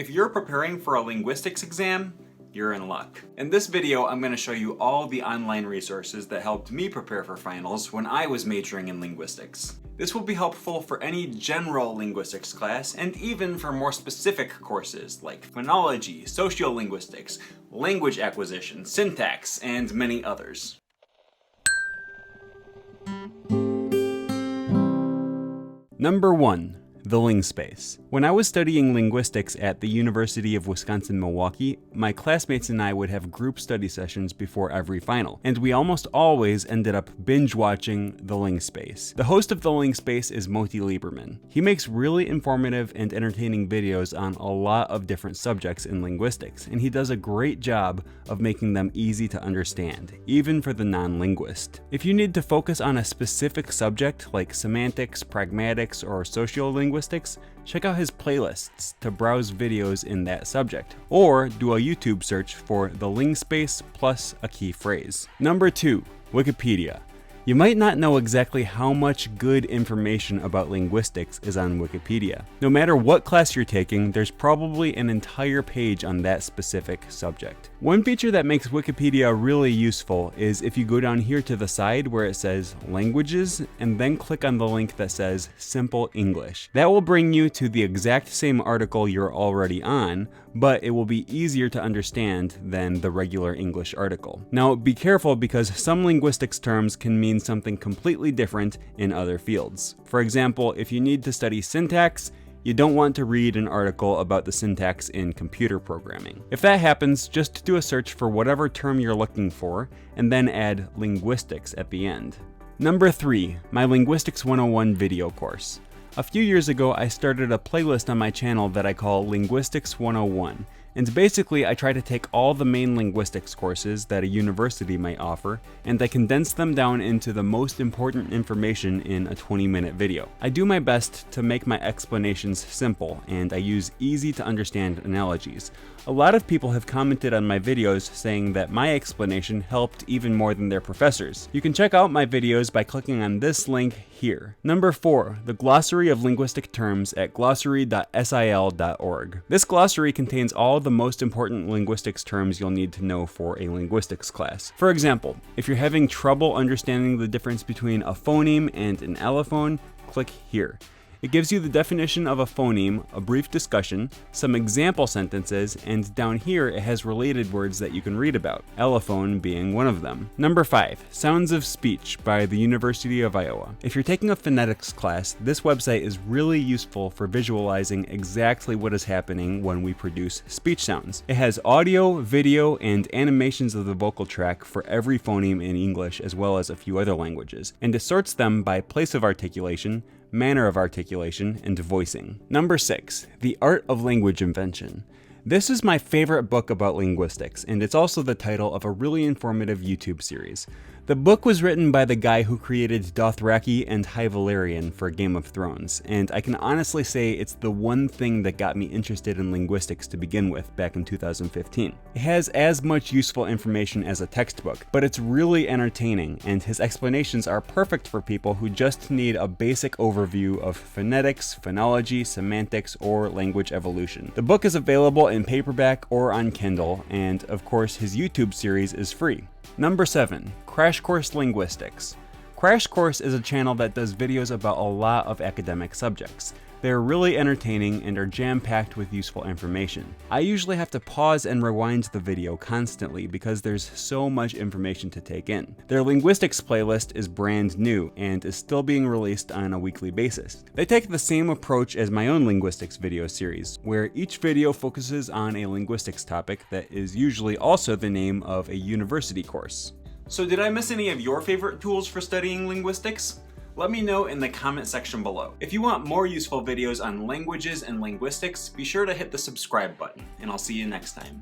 If you're preparing for a linguistics exam, you're in luck. In this video, I'm going to show you all the online resources that helped me prepare for finals when I was majoring in linguistics. This will be helpful for any general linguistics class and even for more specific courses like phonology, sociolinguistics, language acquisition, syntax, and many others. Number 1. The Ling Space. When I was studying linguistics at the University of Wisconsin-Milwaukee, my classmates and I would have group study sessions before every final, and we almost always ended up binge-watching The Ling Space. The host of The Ling Space is Moti Lieberman. He makes really informative and entertaining videos on a lot of different subjects in linguistics, and he does a great job of making them easy to understand, even for the non-linguist. If you need to focus on a specific subject like semantics, pragmatics, or sociolinguistics, check out his playlists to browse videos in that subject, or do a YouTube search for the Ling Space plus a key phrase. Number 2. Wikipedia. You might not know exactly how much good information about linguistics is on Wikipedia. No matter what class you're taking, there's probably an entire page on that specific subject. One feature that makes Wikipedia really useful is if you go down here to the side where it says Languages and then click on the link that says Simple English. That will bring you to the exact same article you're already on, but it will be easier to understand than the regular English article. Now be careful because some linguistics terms can mean something completely different in other fields. For example, if you need to study syntax, you don't want to read an article about the syntax in computer programming. If that happens, just do a search for whatever term you're looking for and then add linguistics at the end. Number 3, my Linguistics 101 video course. A few years ago, I started a playlist on my channel that I call Linguistics 101. And basically, I try to take all the main linguistics courses that a university might offer, and I condense them down into the most important information in a 20-minute video. I do my best to make my explanations simple, and I use easy to understand analogies. A lot of people have commented on my videos saying that my explanation helped even more than their professors. You can check out my videos by clicking on this link here. Number 4, the Glossary of Linguistic Terms at glossary.sil.org. This glossary contains all the most important linguistics terms you'll need to know for a linguistics class. For example, if you're having trouble understanding the difference between a phoneme and an allophone, click here. It gives you the definition of a phoneme, a brief discussion, some example sentences, and down here it has related words that you can read about, allophone being one of them. Number 5, Sounds of Speech by the University of Iowa. If you're taking a phonetics class, this website is really useful for visualizing exactly what is happening when we produce speech sounds. It has audio, video, and animations of the vocal tract for every phoneme in English as well as a few other languages, and it sorts them by place of articulation, manner of articulation, and voicing. Number 6, The Art of Language Invention. This is my favorite book about linguistics, and it's also the title of a really informative YouTube series. The book was written by the guy who created Dothraki and High Valyrian for Game of Thrones, and I can honestly say it's the one thing that got me interested in linguistics to begin with back in 2015. It has as much useful information as a textbook, but it's really entertaining, and his explanations are perfect for people who just need a basic overview of phonetics, phonology, semantics, or language evolution. The book is available in paperback or on Kindle, and of course his YouTube series is free. Number 7, Crash Course Linguistics. Crash Course is a channel that does videos about a lot of academic subjects. They're really entertaining and are jam-packed with useful information. I usually have to pause and rewind the video constantly because there's so much information to take in. Their linguistics playlist is brand new and is still being released on a weekly basis. They take the same approach as my own linguistics video series, where each video focuses on a linguistics topic that is usually also the name of a university course. So did I miss any of your favorite tools for studying linguistics? Let me know in the comment section below. If you want more useful videos on languages and linguistics, be sure to hit the subscribe button, and I'll see you next time.